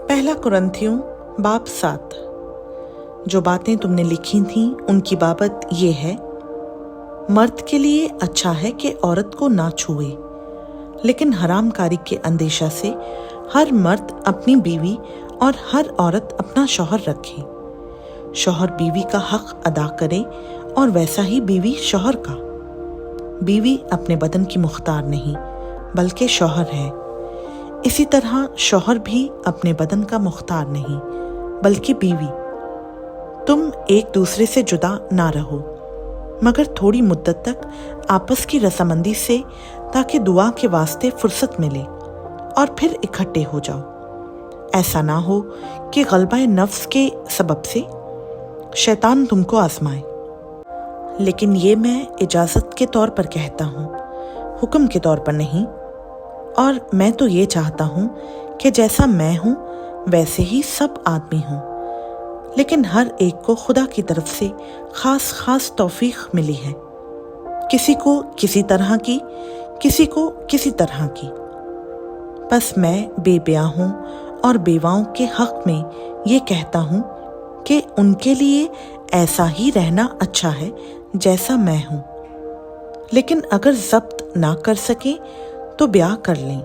पहला कुरिन्थियों बाब 7। जो बातें तुमने लिखी थीं उनकी बाबत ये है, मर्द के लिए अच्छा है कि औरत को ना छुए, लेकिन हरामकारी के अंदेशा से हर मर्द अपनी बीवी और हर औरत अपना शौहर रखे। शौहर बीवी का हक अदा करे और वैसा ही बीवी शौहर का। बीवी अपने बदन की मुख्तार नहीं बल्कि शौहर है। इसी तरह शौहर भी अपने बदन का मुख्तार नहीं बल्कि बीवी। तुम एक दूसरे से जुदा ना रहो, मगर थोड़ी मुद्दत तक आपस की रसामंदी से, ताकि दुआ के वास्ते फुर्सत मिले और फिर इकट्ठे हो जाओ। ऐसा ना हो कि गलबा नफ्स के सबब से शैतान तुमको आजमाए। लेकिन ये मैं इजाज़त के तौर पर कहता हूँ, हुक्म के तौर पर नहीं। और मैं तो ये चाहता हूँ कि जैसा मैं हूँ वैसे ही सब आदमी हों, लेकिन हर एक को खुदा की तरफ से खास तौफीक मिली है, किसी को किसी तरह की, किसी को किसी तरह की। बस मैं बेब्याहों और बेवाओं के हक में ये कहता हूँ कि उनके लिए ऐसा ही रहना अच्छा है जैसा मैं हूँ। लेकिन अगर ज़ब्त ना कर सके तो ब्याह कर लें,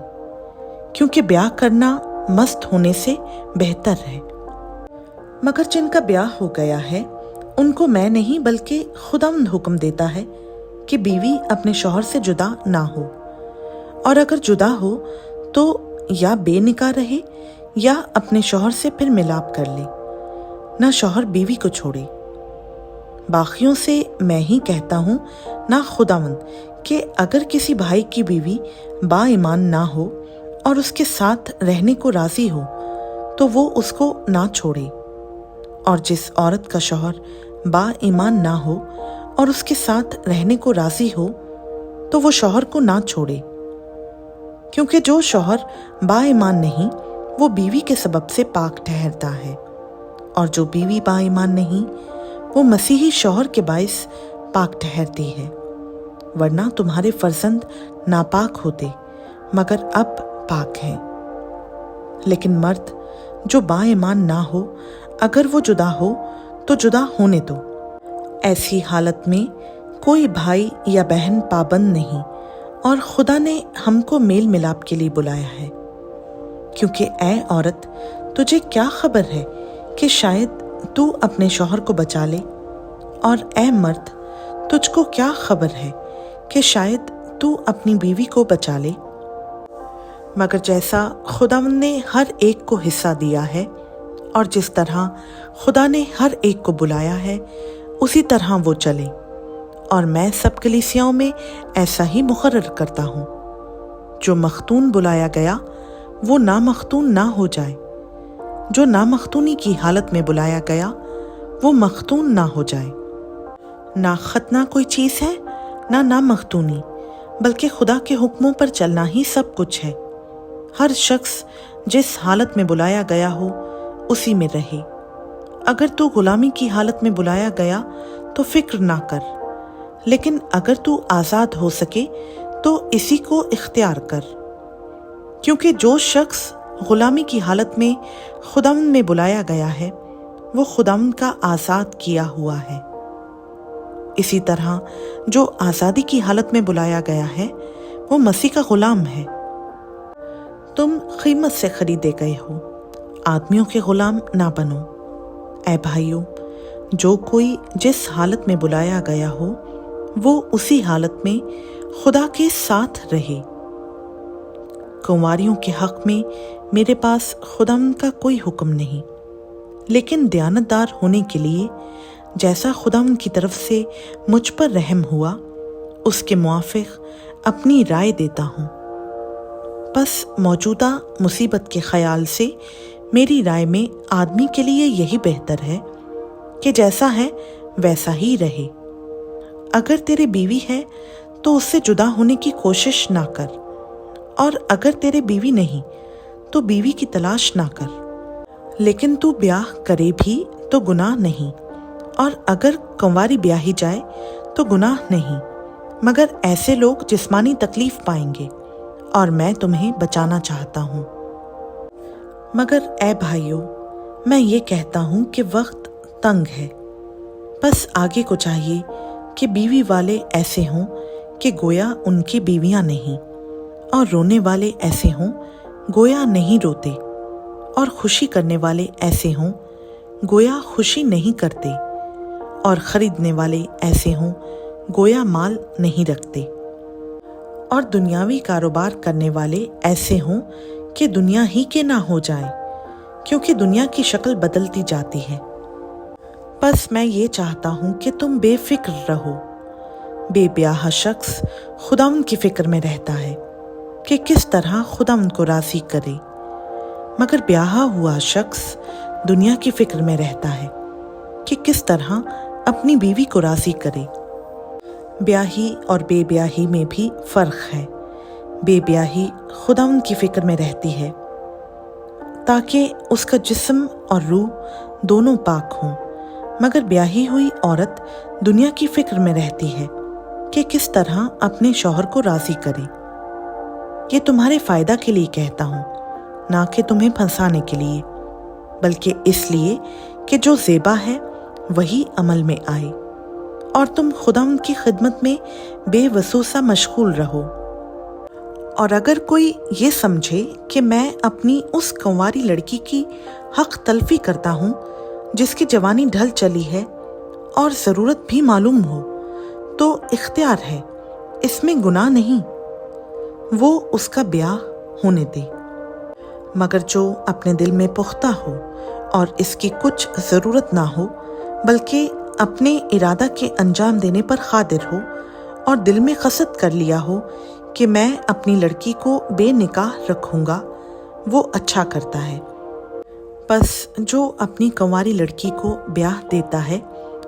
क्योंकि ब्याह करना मस्त होने से बेहतर है। मगर जिनका ब्याह हो गया है उनको मैं नहीं बल्कि खुदावंद हुक्म देता है कि बीवी अपने शौहर से जुदा ना हो, और अगर जुदा हो तो या बेनिकाह रहे या अपने शौहर से फिर मिलाप कर ले, ना शौहर बीवी को छोड़े। बाकियों से मैं ही कहता हूँ, ना खुदावंद, कि अगर किसी भाई की बीवी बाईमान ना हो और उसके साथ रहने को राजी हो तो वो उसको ना छोड़े, और जिस औरत का शौहर बाईमान ना हो और उसके साथ रहने को राजी हो तो वो शौहर को ना छोड़े, क्योंकि जो शौहर बाईमान नहीं वो बीवी के सबब से पाक ठहरता है, और जो बीवी बाईमान नहीं वो मसीही शौहर के बाइस पाक ठहरती है। वरना तुम्हारे फर्जंद नापाक होते, मगर अब पाक हैं। लेकिन मर्द जो बाईमान ना हो, अगर वो जुदा हो तो जुदा होने दो। ऐसी हालत में कोई भाई या बहन पाबंद नहीं, और खुदा ने हमको मेल मिलाप के लिए बुलाया है। क्योंकि ऐ औरत, तुझे क्या खबर है कि शायद तू अपने शौहर को बचा ले, और ऐ मर्द, तुझको क्या खबर है कि शायद तू अपनी बीवी को बचा ले। मगर जैसा खुदावंद ने हर एक को हिस्सा दिया है और जिस तरह खुदा ने हर एक को बुलाया है उसी तरह वो चले। और मैं सब कलीसियाओं में ऐसा ही मुकर्रर करता हूँ, जो मख्तून बुलाया गया वो नामख्तून ना हो जाए, जो नामख्तूनी की हालत में बुलाया गया वो मख्तून ना हो जाए। ना खतना कोई चीज़ है ना नामख्तूनी, बल्कि खुदा के हुक्मों पर चलना ही सब कुछ है। हर शख्स जिस हालत में बुलाया गया हो उसी में रहे। अगर तू गुलामी की हालत में बुलाया गया तो फिक्र ना कर, लेकिन अगर तू आज़ाद हो सके तो इसी को इख्तियार कर, क्योंकि जो शख्स गुलामी की हालत में खुदावंद में बुलाया गया है वो खुदावंद का आज़ाद किया हुआ है। इसी तरह जो आज़ादी की हालत में बुलाया गया है वो मसीह का गुलाम है। तुम कीमत से खरीदे गए हो, आदमियों के गुलाम ना बनो। ऐ भाइयों, जो कोई जिस हालत में बुलाया गया हो वो उसी हालत में खुदा के साथ रहे। कुंवारियों के हक में मेरे पास खुदावंद का कोई हुक्म नहीं, लेकिन दयानतदार होने के लिए जैसा खुदावंद की तरफ से मुझ पर रहम हुआ उसके मुआफिक अपनी राय देता हूँ। बस मौजूदा मुसीबत के ख्याल से मेरी राय में आदमी के लिए यही बेहतर है कि जैसा है वैसा ही रहे। अगर तेरे बीवी है तो उससे जुदा होने की कोशिश ना कर, और अगर तेरे बीवी नहीं तो बीवी की तलाश ना कर। लेकिन तू ब्याह करे भी तो गुनाह नहीं, और अगर कुंवारी ब्याही जाए तो गुनाह नहीं, मगर ऐसे लोग जिस्मानी तकलीफ पाएंगे, और मैं तुम्हें बचाना चाहता हूँ। मगर ऐ भाइयों, मैं ये कहता हूँ कि वक्त तंग है। बस आगे को चाहिए कि बीवी वाले ऐसे हों कि गोया उनकी बीवियाँ नहीं, और रोने वाले ऐसे हों गोया नहीं रोते, और खुशी करने वाले ऐसे हों गोया खुशी नहीं करते, और खरीदने वाले ऐसे हों गोया माल नहीं रखते, और दुनियावी कारोबार करने वाले ऐसे हों कि दुनिया ही के ना हो जाए, क्योंकि दुनिया की शक्ल बदलती जाती है। बस मैं ये चाहता हूँ कि तुम बेफिक्र रहो। बेब्याह शख्स खुदावंद की फिक्र में रहता है कि किस तरह खुदावंद को राज़ी करे, मगर ब्याहा हुआ शख्स दुनिया की फिक्र में रहता है कि किस तरह अपनी बीवी को राज़ी करे। ब्याही और बेब्याही में भी फ़र्क है। बेब्याही खुदावंद की फिक्र में रहती है ताकि उसका जिस्म और रूह दोनों पाक हों, मगर ब्याही हुई औरत दुनिया की फिक्र में रहती है कि किस तरह अपने शौहर को राज़ी करे। ये तुम्हारे फ़ायदा के लिए कहता हूँ, ना कि तुम्हें फंसाने के लिए, बल्कि इसलिए कि जो ज़ेबा है वही अमल में आए, और तुम खुदावंद की खिदमत में बेवसूसा मशगूल रहो। और अगर कोई ये समझे कि मैं अपनी उस कंवारी लड़की की हक तलफी करता हूँ जिसकी जवानी ढल चली है और ज़रूरत भी मालूम हो, तो इख्तियार है, इसमें गुनाह नहीं, वो उसका ब्याह होने दे। मगर जो अपने दिल में पुख्ता हो और इसकी कुछ ज़रूरत ना हो, बल्कि अपने इरादा के अंजाम देने पर क़ादिर हो और दिल में क़सद कर लिया हो कि मैं अपनी लड़की को बेनिकाह रखूँगा, वो अच्छा करता है। बस जो अपनी कंवारी लड़की को ब्याह देता है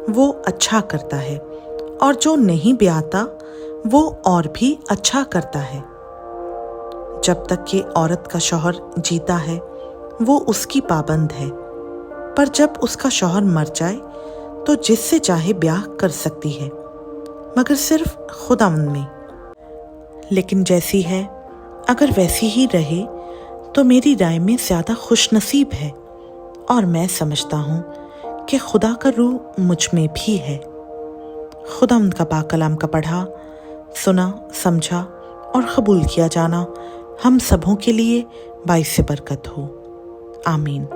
वो अच्छा करता है, और जो नहीं ब्याहता वो और भी अच्छा करता है। जब तक कि औरत का शौहर जीता है वो उसकी पाबंद है, पर जब उसका शौहर मर जाए तो जिससे चाहे ब्याह कर सकती है, मगर सिर्फ खुदावंद में। लेकिन जैसी है अगर वैसी ही रहे तो मेरी राय में ज़्यादा खुशनसीब है, और मैं समझता हूँ कि खुदा का रूह मुझ में भी है। खुदावंद का पाक कलाम का पढ़ा, सुना, समझा और कबूल किया जाना हम सबों के लिए बाइस बरकत हो। आमीन।